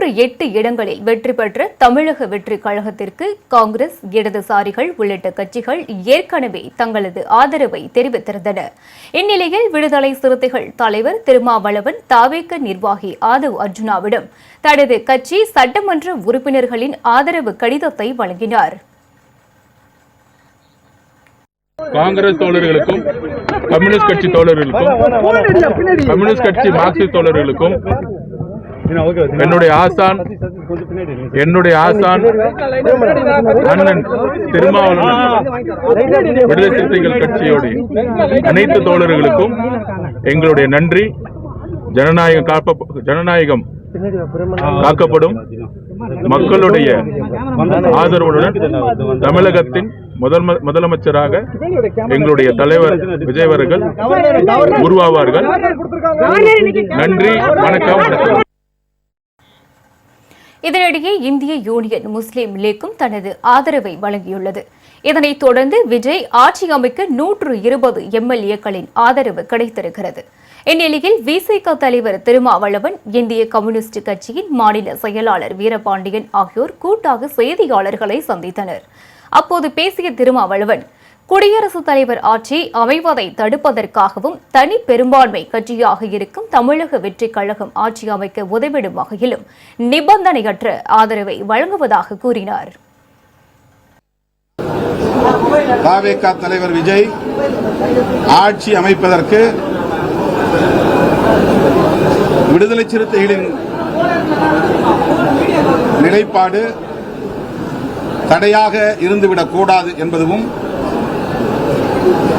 108 இடங்களில் வெற்றி பெற்ற தமிழக வெற்றி கழகத்திற்கு காங்கிரஸ், இடதுசாரிகள் உள்ளிட்ட கட்சிகள் ஏற்கனவே தங்களது ஆதரவை தெரிவித்திருந்தன. இந்நிலையில் விடுதலை சிறுத்தைகள் தலைவர் திருமாவளவன் தவேக நிர்வாகி ஆதவ் அர்ஜுனாவிடம் தனது கட்சி சட்டமன்ற உறுப்பினர்களின் ஆதரவு கடிதத்தை வழங்கினார். காங்கிரஸ் தோழர்களுக்கும், கம்யூனிஸ்ட் கட்சி தோழர்களுக்கும், கம்யூனிஸ்ட் கட்சி மார்க்சிஸ்ட் தோழர்களுக்கும், என்னுடைய ஆசான் அண்ணன் திருமாவளவன் விடுதலை சிறுத்தைகள் கட்சியோட அனைத்து தோழர்களுக்கும் எங்களுடைய நன்றி. ஜனநாயகம் காக்கப்படும். மக்களுடைய ஆதரவுடன் தமிழகத்தின் முதலமைச்சராக எங்களுடைய தலைவர் விஜய் அவர்கள் உருவாவார்கள். நன்றி, வணக்கம். இதனிடையே இந்திய யூனியன் முஸ்லீம் லீக்கும் தனது ஆதரவை வழங்கியுள்ளது. இதனைத் தொடர்ந்து விஜய் ஆட்சி அமைக்க 120 எம்எல்ஏக்களின் ஆதரவு கிடைத்திருக்கிறது. இந்நிலையில் விசிக தலைவர் திருமாவளவன், இந்திய கம்யூனிஸ்ட் கட்சியின் மாநில செயலாளர் வீரபாண்டியன் ஆகியோர் கூட்டாக செய்தியாளர்களை சந்தித்தனர். அப்போது பேசிய திருமாவளவன், குடியரசுத் தலைவர் ஆட்சி அமைவதை தடுப்பதற்காகவும் தனி பெரும்பான்மை கட்சியாக இருக்கும் தமிழக வெற்றி கழகம் ஆட்சி அமைக்க உதவிடும் வகையிலும் நிபந்தனையற்ற ஆதரவை வழங்குவதாக கூறினார். தவேக தலைவர் விஜய் ஆட்சி அமைப்பதற்கு விடுதலை சிறுத்தைகளின் நிலைப்பாடு தடையாக இருந்துவிடக் கூடாது என்பதும்,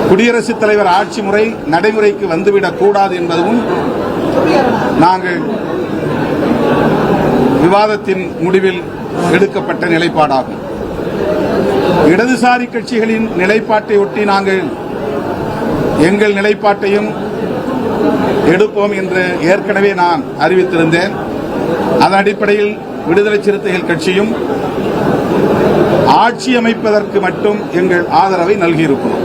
குடியரசுத் தலைவர் ஆட்சி முறை நடைமுறைக்கு வந்துவிடக் கூடாது என்பதும் நாங்கள் விவாதத்தின் முடிவில் எடுக்கப்பட்ட நிலைப்பாடாகும். இடதுசாரி கட்சிகளின் நிலைப்பாட்டை ஒட்டி நாங்கள் எங்கள் நிலைப்பாட்டையும் எடுப்போம் என்று ஏற்கனவே நான் அறிவித்திருந்தேன். அதன் அடிப்படையில் விடுதலை சிறுத்தைகள் கட்சியும் ஆட்சி அமைப்பதற்கு மட்டும் எங்கள் ஆதரவை நல்கியிருக்கிறோம்.